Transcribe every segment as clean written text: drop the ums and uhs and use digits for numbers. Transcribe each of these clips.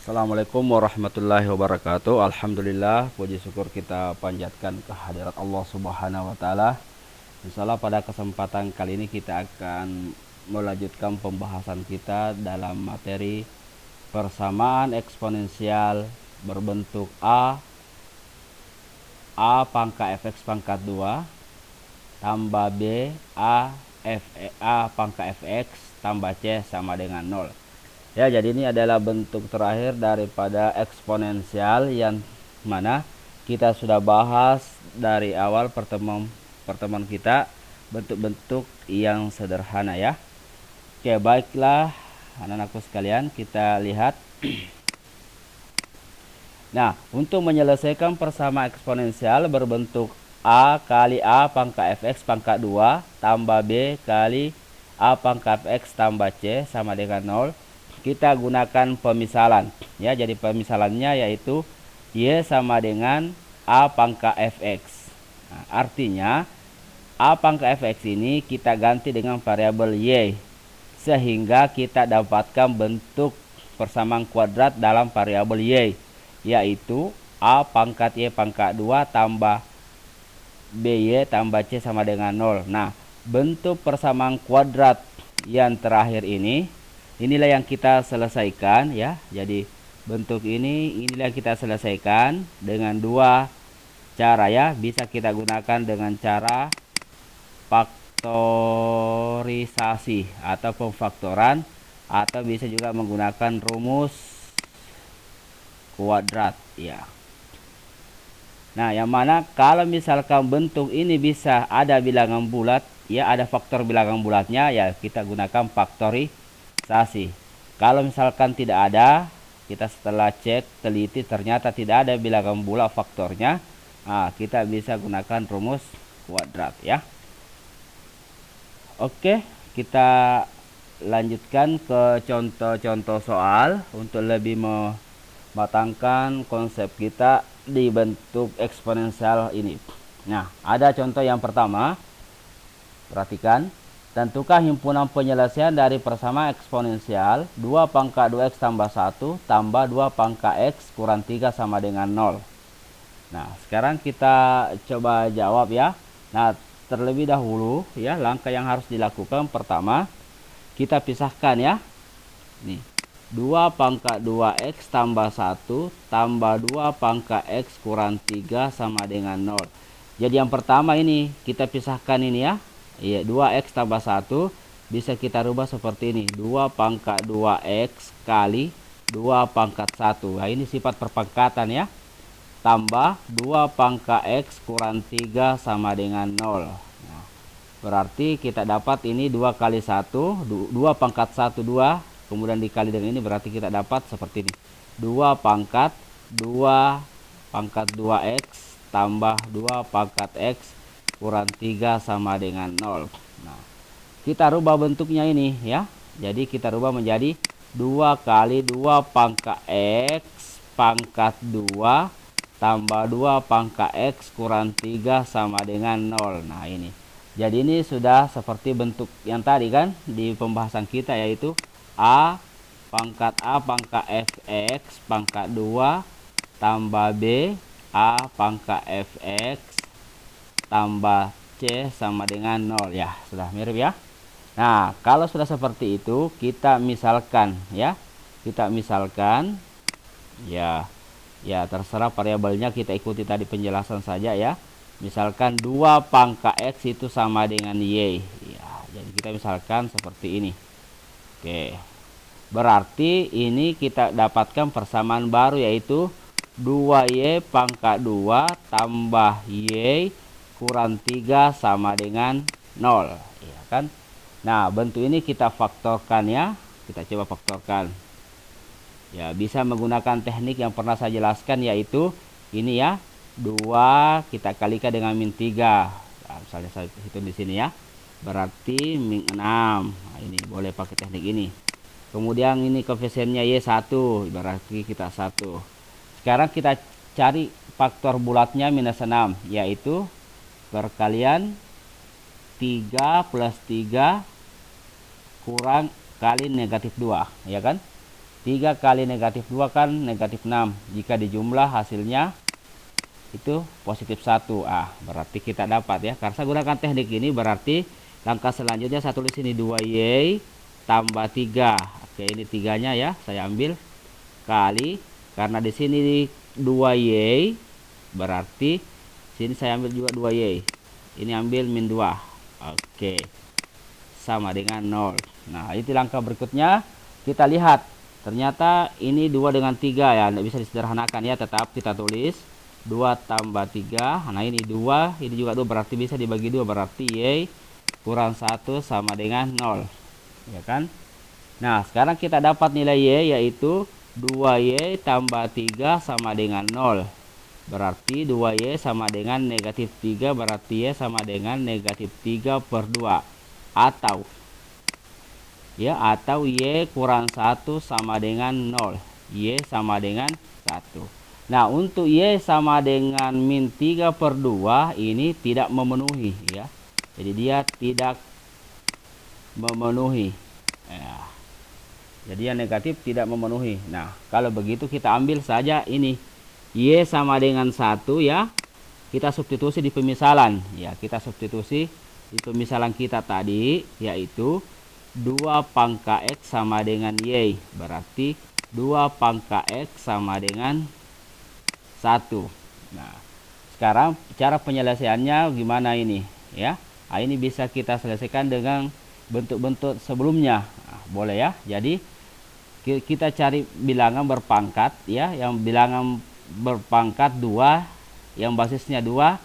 Assalamualaikum warahmatullahi wabarakatuh. Alhamdulillah, puji syukur kita panjatkan kehadirat Allah Subhanahu wa taala. Insyaallah pada kesempatan kali ini kita akan melanjutkan pembahasan kita dalam materi persamaan eksponensial berbentuk A pangkat fx pangkat 2 tambah B A pangkat fx tambah C sama dengan 0. Ya, jadi ini adalah bentuk terakhir daripada eksponensial yang mana kita sudah bahas dari awal pertemuan kita bentuk-bentuk yang sederhana ya. Oke, baiklah anak-anakku sekalian, kita lihat. Nah, untuk menyelesaikan persamaan eksponensial berbentuk A kali A pangkat fx pangkat 2 tambah B kali A pangkat fx tambah C sama dengan 0, kita gunakan pemisalan ya. Jadi pemisalannya yaitu Y sama dengan A pangkat fx. Nah, artinya A pangkat fx ini kita ganti dengan variabel Y sehingga kita dapatkan bentuk persamaan kuadrat dalam variabel Y, yaitu A pangkat Y pangkat 2 tambah BY tambah C sama dengan 0. Nah, bentuk persamaan kuadrat yang terakhir ini, inilah yang kita selesaikan ya. Jadi bentuk inilah yang kita selesaikan dengan dua cara ya. Bisa kita gunakan dengan cara faktorisasi atau pemfaktoran, atau bisa juga menggunakan rumus kuadrat ya. Nah, yang mana kalau misalkan bentuk ini bisa ada bilangan bulat ya, ada faktor bilangan bulatnya ya, kita gunakan faktorisasi. Kalau misalkan tidak ada, kita setelah cek teliti ternyata tidak ada bilangan bulat faktornya, nah, kita bisa gunakan rumus kuadrat ya. Oke, kita lanjutkan ke contoh-contoh soal untuk lebih mematangkan konsep kita di bentuk eksponensial ini. Nah, ada contoh yang pertama. Perhatikan, tentukan himpunan penyelesaian dari persamaan eksponensial 2 pangkat 2x tambah 1 tambah 2 pangkat x kurang 3 sama dengan 0. Nah, sekarang kita coba jawab ya. Nah, terlebih dahulu ya, langkah yang harus dilakukan pertama, kita pisahkan ya. Nih, 2 pangkat 2x tambah 1 tambah 2 pangkat x kurang 3 sama dengan 0. Jadi yang pertama ini kita pisahkan ini ya. Iya, 2x tambah 1 bisa kita rubah seperti ini. 2 pangkat 2x kali 2 pangkat 1. Nah, ini sifat perpangkatan ya. Tambah 2 pangkat x kurang 3 sama dengan 0. Nah, berarti kita dapat ini 2 kali 1, 2 pangkat 1 2. Kemudian dikali dengan ini berarti kita dapat seperti ini. 2 pangkat 2x tambah 2 pangkat x kurang 3 sama dengan 0. Nah, kita rubah bentuknya ini ya. Jadi kita rubah menjadi 2 kali 2 pangkat x pangkat 2 tambah 2 pangkat x kurang 3 sama dengan 0. Nah, ini. Jadi ini sudah seperti bentuk yang tadi kan di pembahasan kita, yaitu A pangkat fx pangkat 2 tambah B A pangkat fx tambah C sama dengan 0 ya. Sudah mirip ya. Nah, kalau sudah seperti itu, kita misalkan ya. Kita misalkan ya. Ya, terserah variabelnya, kita ikuti tadi penjelasan saja ya. Misalkan 2 pangkat x itu sama dengan y ya. Jadi kita misalkan seperti ini. Oke, berarti ini kita dapatkan persamaan baru, yaitu 2y pangkat 2 tambah y kurang 3 sama dengan 0 ya kan. Nah, bentuk ini kita faktorkan ya. Kita coba faktorkan ya, bisa menggunakan teknik yang pernah saya jelaskan, yaitu ini ya, 2 kita kalikan dengan min 3. Nah, misalnya saya hitung di sini ya, berarti min 6. Nah, ini boleh pakai teknik ini. Kemudian ini koefisiennya Y1, berarti kita 1. Sekarang kita cari faktor bulatnya minus 6, yaitu perkalian 3 plus 3 kurang kali negatif 2 ya kan. 3 kali negatif 2 kan negatif 6. Jika dijumlah hasilnya itu positif 1. Berarti kita dapat ya. Karena saya gunakan teknik ini berarti langkah selanjutnya saya tulis ini 2Y tambah 3. Oke, ini 3-nya ya. Saya ambil kali, karena di sini 2Y berarti sini saya ambil juga 2Y. Ini ambil min 2. Oke. Sama dengan 0. Nah, itu langkah berikutnya. Kita lihat. Ternyata ini 2 dengan 3 ya. Tidak bisa disederhanakan ya. Tetap kita tulis 2 tambah 3. Nah, ini 2. Ini juga 2. Berarti bisa dibagi 2. Berarti Y kurang 1 sama dengan 0. Ya kan? Nah, sekarang kita dapat nilai Y yaitu 2Y tambah 3 sama dengan 0. Berarti 2Y sama dengan negatif 3. Berarti Y sama dengan negatif 3 per 2. Atau Y kurang 1 sama dengan 0. Y sama dengan 1. Nah, untuk Y sama dengan min 3 per 2 ini tidak memenuhi ya. Jadi dia tidak memenuhi ya. Jadi yang negatif tidak memenuhi. Nah, kalau begitu kita ambil saja ini Y sama dengan 1 ya. Kita substitusi di pemisalan ya. Kita substitusi di pemisalan kita tadi, yaitu 2 pangka X sama dengan Y. Berarti 2 pangka X sama dengan 1. Nah, sekarang cara penyelesaiannya gimana ini ya. Nah, ini bisa kita selesaikan dengan bentuk-bentuk sebelumnya. Nah, boleh ya. Jadi kita cari bilangan berpangkat ya. Yang bilangan berpangkat 2, yang basisnya 2,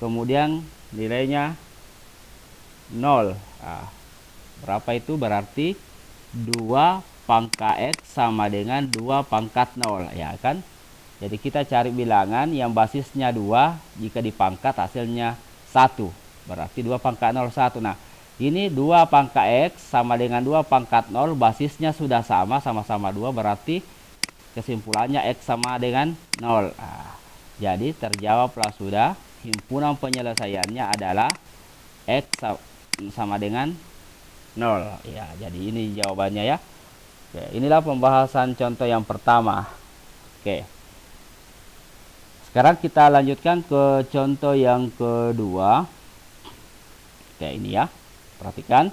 kemudian nilainya 0. Berapa itu? Berarti 2 pangka X sama dengan 2 pangkat 0 ya kan. Jadi kita cari bilangan yang basisnya 2, jika dipangkat hasilnya 1. Berarti 2 pangkat 0 1. Nah, ini 2 pangka X sama dengan 2 pangkat 0, basisnya sudah sama-sama 2, berarti kesimpulannya X sama dengan 0. Jadi terjawablah sudah. Himpunan penyelesaiannya adalah X sama dengan 0 ya. Jadi ini jawabannya ya. Oke, inilah pembahasan contoh yang pertama. Oke, sekarang kita lanjutkan ke contoh yang kedua. Oke, ini ya, perhatikan.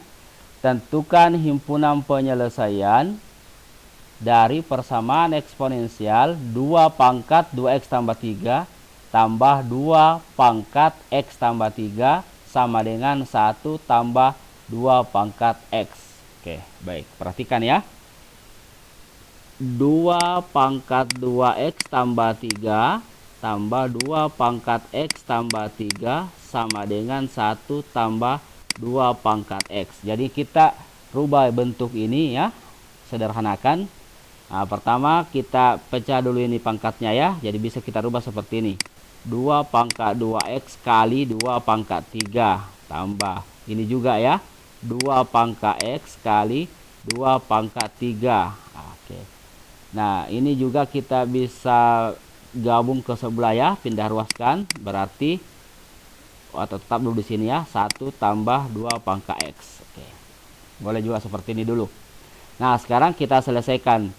Tentukan himpunan penyelesaian dari persamaan eksponensial 2 pangkat 2x tambah 3 tambah 2 pangkat x tambah 3 sama dengan 1 tambah 2 pangkat X. Oke, baik. Perhatikan ya. 2 pangkat 2X tambah 3 tambah 2 pangkat X tambah 3 sama dengan 1 tambah 2 pangkat X. Jadi kita rubah bentuk ini ya. Sederhanakan. Nah, pertama kita pecah dulu ini pangkatnya ya. Jadi bisa kita rubah seperti ini. 2 pangkat 2X kali 2 pangkat 3 tambah. Ini juga ya. 2 pangkat X kali 2 pangkat 3. Oke. Nah, ini juga kita bisa gabung ke sebelah ya, pindah ruaskan. Berarti atau tetap dulu di sini ya, 1 tambah 2 pangkat X. Oke. Boleh juga seperti ini dulu. Nah, sekarang kita selesaikan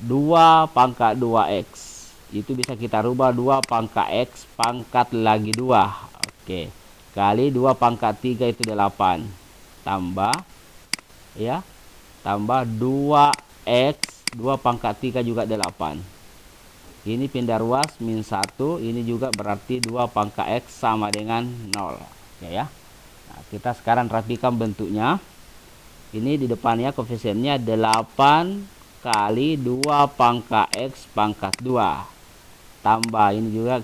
2 pangkat 2X. Itu bisa kita rubah 2 pangkat X pangkat lagi 2. Oke. Kali 2 pangkat 3 itu 8. Tambah ya, tambah 2x 2 pangkat 3 juga 8. Ini pindah ruas min 1. Ini juga berarti 2 pangkat x sama dengan 0. Oke ya. Nah, kita sekarang rapikan bentuknya. Ini di depannya koefisiennya 8 kali 2 pangkat x pangkat 2 tambah ini juga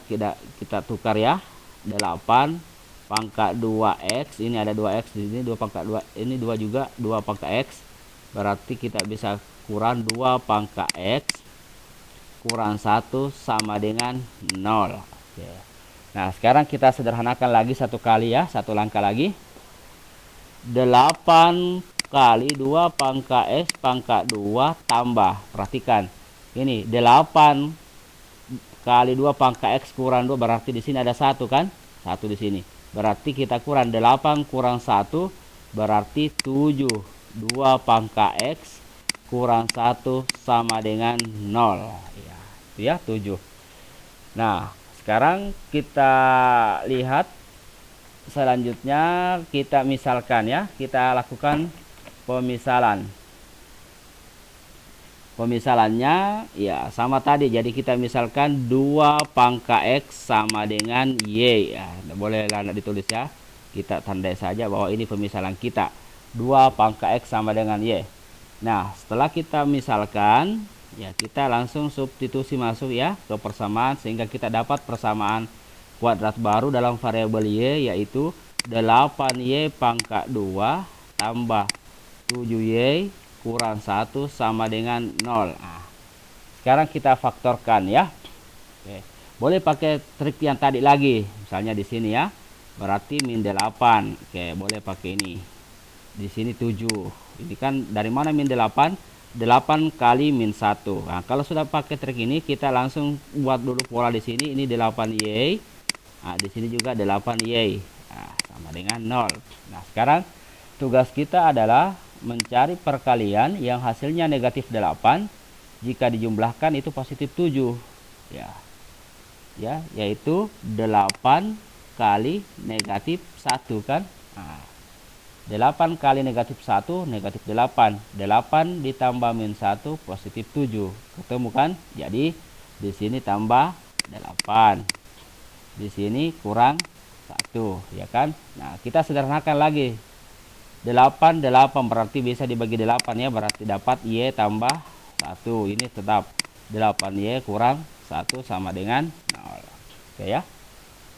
kita tukar ya, 8 pangkat 2x, ini ada 2x di sini, 2 pangkat 2, ini 2 juga 2 pangkat x, berarti kita bisa kurang 2 pangkat x kurang 1 sama dengan 0. Oke. Nah, sekarang kita sederhanakan lagi satu kali ya, satu langkah lagi. 8 kali 2 pangkat x pangkat 2 tambah, perhatikan ini 8 kali 2 pangkat x kurang 2, berarti di sini ada 1 kan, 1 di sini. Berarti kita kurang 8 kurang 1 berarti 7. 2 pangkat X kurang 1 sama dengan 0. Ya, itu ya 7. Nah, sekarang kita lihat selanjutnya, kita misalkan ya, kita lakukan pemisalan. Pemisalannya ya sama tadi, jadi kita misalkan 2 pangka X sama dengan Y ya, boleh lah ditulis ya, kita tandai saja bahwa ini pemisalan kita, 2 pangka X sama dengan Y. Nah, setelah kita misalkan ya, kita langsung substitusi masuk ya ke persamaan, sehingga kita dapat persamaan kuadrat baru dalam variabel Y, yaitu 8Y pangkat 2 tambah 7Y kurang 1 sama dengan 0. Nah, sekarang kita faktorkan ya. Oke. Boleh pakai trik yang tadi lagi. Misalnya di sini ya. Berarti min 8. Oke, boleh pakai ini. Di sini 7. Ini kan dari mana min 8? 8 kali min 1. Nah, kalau sudah pakai trik ini, kita langsung buat dulu pola di sini. Ini 8Y. Nah, di sini juga 8Y. Nah, sama dengan 0. Nah, sekarang tugas kita adalah mencari perkalian yang hasilnya negatif 8 jika dijumlahkan itu positif 7 ya. Ya, yaitu 8 kali negatif 1 kan. Nah, 8 kali negatif 1 negatif 8. 8 ditambah min 1 positif 7. Ketemu kan? Jadi di sini tambah 8. Di sini kurang 1 ya kan. Nah, kita sederhanakan lagi. 8 berarti bisa dibagi 8 ya, berarti dapat Y tambah 1. Ini tetap 8Y kurang 1 sama dengan 0. Oke ya.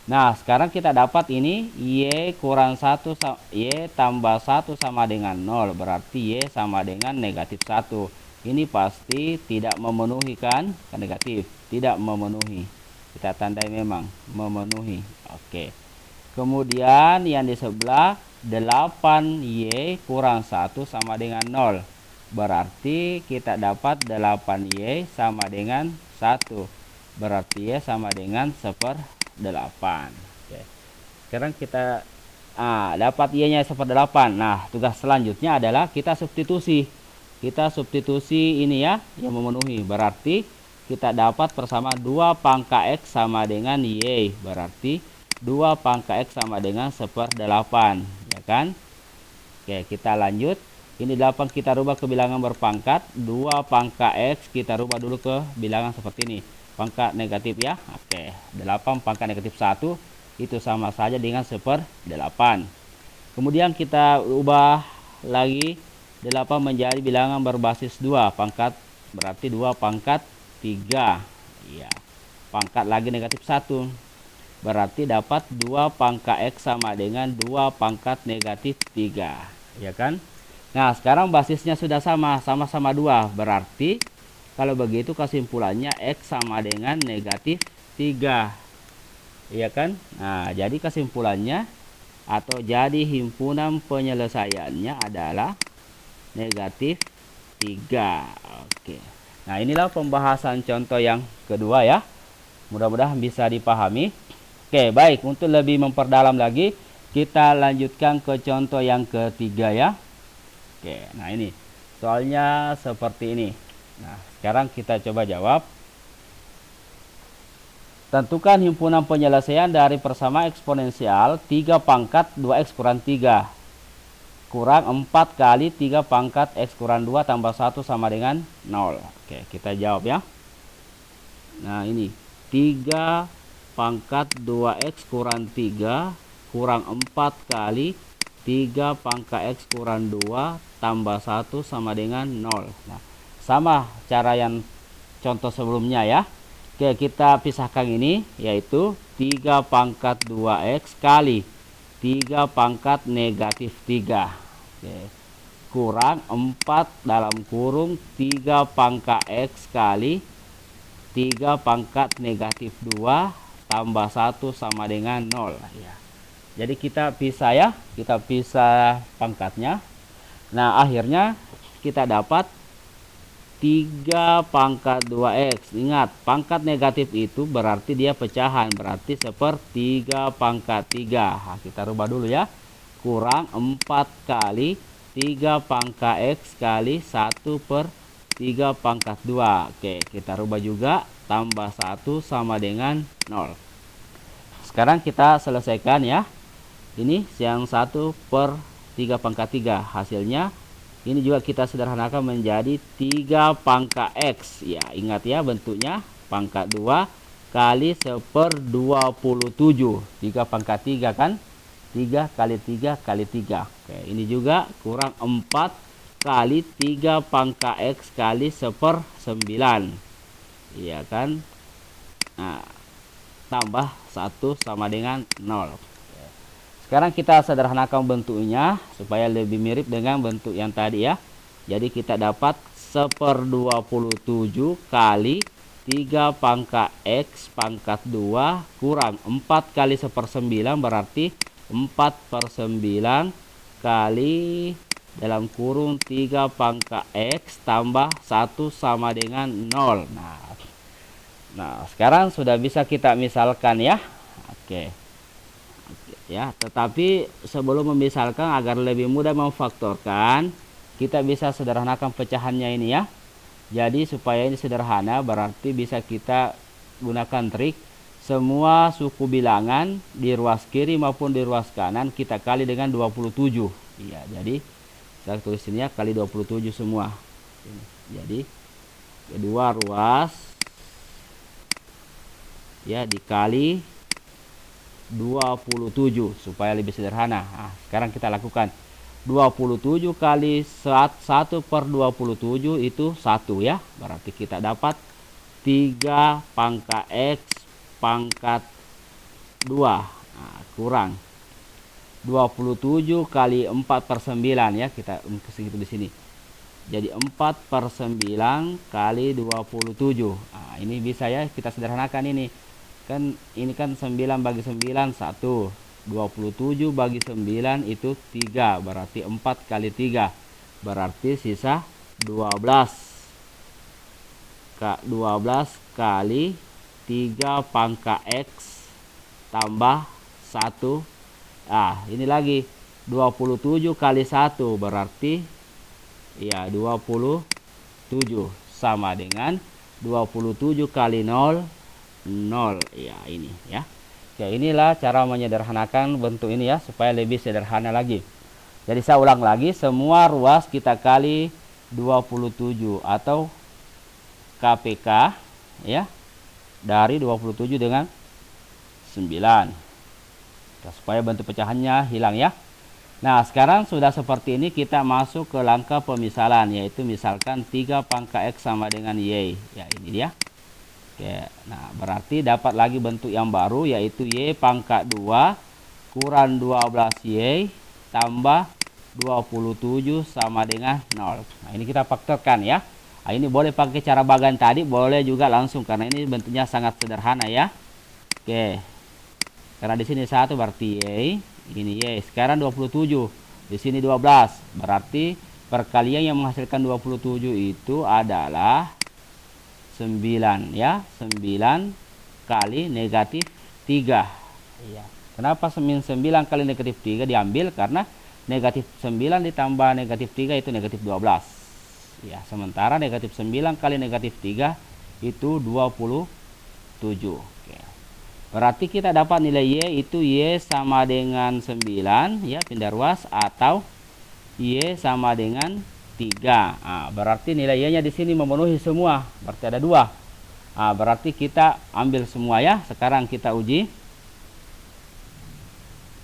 Nah, sekarang kita dapat ini Y kurang 1 Y tambah 1 sama dengan 0, berarti Y sama dengan negatif 1. Ini pasti tidak memenuhi kan? Negatif, tidak memenuhi. Kita tandai memang memenuhi. Oke. Kemudian yang di sebelah 8Y kurang 1 sama dengan 0. Berarti kita dapat 8Y sama dengan 1. Berarti Y sama dengan 1/8. Oke. Sekarang kita dapat Y-nya 1/8. Nah, tugas selanjutnya adalah kita substitusi. Kita substitusi ini ya, yang memenuhi. Berarti kita dapat persamaan 2 pangka X sama dengan Y. Berarti 2 pangka X sama dengan 1/8 ya kan. Oke, kita lanjut. Ini 8 kita rubah ke bilangan berpangkat. 2 pangka X kita rubah dulu ke bilangan seperti ini, pangkat negatif ya. Oke, 8 pangkat negatif 1 itu sama saja dengan 1/8. Kemudian kita ubah lagi 8 menjadi bilangan berbasis 2 pangkat, berarti 2 pangkat 3 ya. Pangkat lagi negatif 1, berarti dapat 2 pangkat X sama dengan 2 pangkat negatif 3 ya kan. Nah, sekarang basisnya sudah sama-sama 2, berarti kalau begitu kesimpulannya X sama dengan negatif 3 ya kan. Nah, jadi kesimpulannya atau jadi himpunan penyelesaiannya adalah negatif 3. Oke. Nah, inilah pembahasan contoh yang kedua ya. Mudah-mudahan bisa dipahami. Oke, baik. Untuk lebih memperdalam lagi, kita lanjutkan ke contoh yang ketiga ya. Oke, nah ini soalnya seperti ini. Nah, sekarang kita coba jawab. Tentukan himpunan penyelesaian dari persamaan eksponensial 3 pangkat 2x kurang 3 kurang 4 kali 3 pangkat x kurang 2 tambah 1 sama dengan 0. Oke, kita jawab ya. Nah, ini 3 pangkat 2x kurang 3 kurang 4 kali 3 pangkat x kurang 2 tambah 1 sama dengan 0. Nah, sama cara yang contoh sebelumnya ya. Oke, kita pisahkan ini, yaitu 3 pangkat 2x kali 3 pangkat negatif 3. Oke, kurang 4 dalam kurung 3 pangkat x kali 3 pangkat negatif 2 tambah 1 sama dengan 0 ya. Jadi kita pisah ya, kita pisah pangkatnya. Nah, akhirnya kita dapat 3 pangkat 2x. Ingat, pangkat negatif itu berarti dia pecahan, berarti 1/3 pangkat 3. Nah, kita rubah dulu ya. Kurang 4 kali 3 pangkat x kali 1/3 3 pangkat 2. Oke, kita rubah juga, tambah 1 sama dengan 0. Sekarang kita selesaikan ya. Ini yang 1 per 3 pangkat 3. Hasilnya ini juga kita sederhanakan menjadi 3 pangkat X. Ya, ingat ya bentuknya pangkat 2 kali 1/27. 3 pangkat 3 kan? 3 kali 3 kali 3. Oke, ini juga kurang 4 kali 3 pangkat X kali 1/9. Iya kan? Nah, tambah 1 sama dengan 0. Sekarang kita sederhanakan bentuknya supaya lebih mirip dengan bentuk yang tadi ya. Jadi kita dapat 1/27 kali 3 pangkat X pangkat 2 kurang 4 kali 1/9 berarti 4/9 kali dalam kurung 3 pangkat X tambah 1 sama dengan 0. Nah, sekarang sudah bisa kita misalkan ya. Oke. Ya, tetapi sebelum memisalkan agar lebih mudah memfaktorkan, kita bisa sederhanakan pecahannya ini ya. Jadi supaya ini sederhana berarti bisa kita gunakan trik semua suku bilangan di ruas kiri maupun di ruas kanan kita kali dengan 27. Iya, jadi saya tulis ini ya, kali 27 semua. Jadi kedua ruas ya dikali 27 supaya lebih sederhana. Nah, sekarang kita lakukan 27 kali 1/27 itu 1 ya. Berarti kita dapat 3 pangkat X pangkat 2. Nah, kurang 27 kali 4/9 ya, kita segitu di sini. Jadi 4/9 kali 27. Nah, ini bisa ya kita sederhanakan ini. Kan ini kan 9 bagi 9 1. 27 bagi 9 itu 3. Berarti 4 kali 3. Berarti sisa 12. 12 kali 3 pangkat X tambah 1. Ini lagi 27 kali 1 berarti ya 27 sama dengan 27 kali 0 0 ya ini ya. Oke, inilah cara menyederhanakan bentuk ini ya supaya lebih sederhana lagi. Jadi saya ulang lagi, semua ruas kita kali 27 atau KPK ya dari 27 dengan 9 supaya bentuk pecahannya hilang ya. Nah, sekarang sudah seperti ini kita masuk ke langkah pemisalan, yaitu misalkan 3 pangkat X sama dengan Y ya, ini dia. Oke, nah berarti dapat lagi bentuk yang baru yaitu Y pangkat 2 kurang 12Y tambah 27 sama dengan 0. Nah, ini kita faktorkan ya. Nah, ini boleh pakai cara bagan tadi, boleh juga langsung karena ini bentuknya sangat sederhana ya. Oke. Karena di sini 1 berarti Y, ini Y. Sekarang 27. Di sini 12. Berarti perkalian yang menghasilkan 27 itu adalah 9 ya, 9 kali negatif 3 ya. Kenapa 9 kali negatif 3 diambil? Karena negatif 9 ditambah negatif 3 itu negatif 12 ya. Sementara negatif 9 kali negatif 3 itu 27. Oke. Berarti kita dapat nilai Y itu Y sama dengan 9 ya, pindah ruas, atau Y sama dengan 3. Berarti nilai Y-nya di sini memenuhi semua. Berarti ada 2. Berarti kita ambil semua ya. Sekarang kita uji.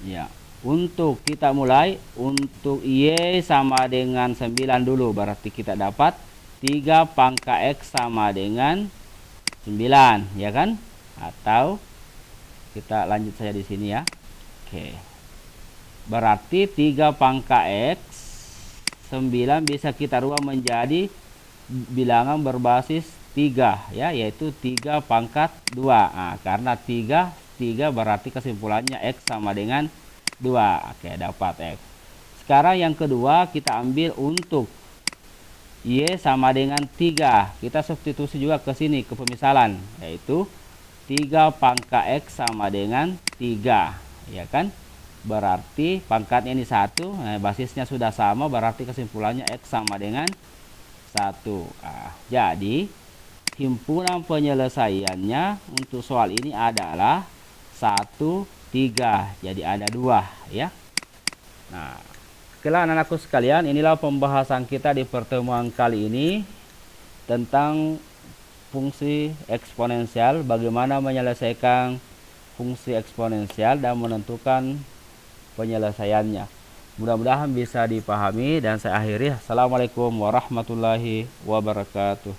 Ya, untuk kita mulai untuk Y sama dengan 9 dulu. Berarti kita dapat 3 pangkat X sama dengan 9, ya kan? Atau kita lanjut saja di sini ya. Oke. Berarti 3 pangkat X 9 bisa kita rubah menjadi bilangan berbasis 3 ya, yaitu 3 pangkat 2. Karena 3 berarti kesimpulannya X sama dengan 2. Oke, dapat X. Sekarang yang kedua kita ambil untuk Y sama dengan 3. Kita substitusi juga ke sini ke pemisalan, yaitu 3 pangkat X sama dengan 3 ya kan. Berarti pangkatnya ini 1, nah basisnya sudah sama, berarti kesimpulannya X sama dengan 1. Jadi himpunan penyelesaiannya untuk soal ini adalah 1, 3. Jadi ada 2 ya. Nah, okelah anak-anakku sekalian, inilah pembahasan kita di pertemuan kali ini tentang fungsi eksponensial, bagaimana menyelesaikan fungsi eksponensial dan menentukan penyelesaiannya. Mudah-mudahan bisa dipahami dan saya akhiri. Assalamualaikum warahmatullahi wabarakatuh.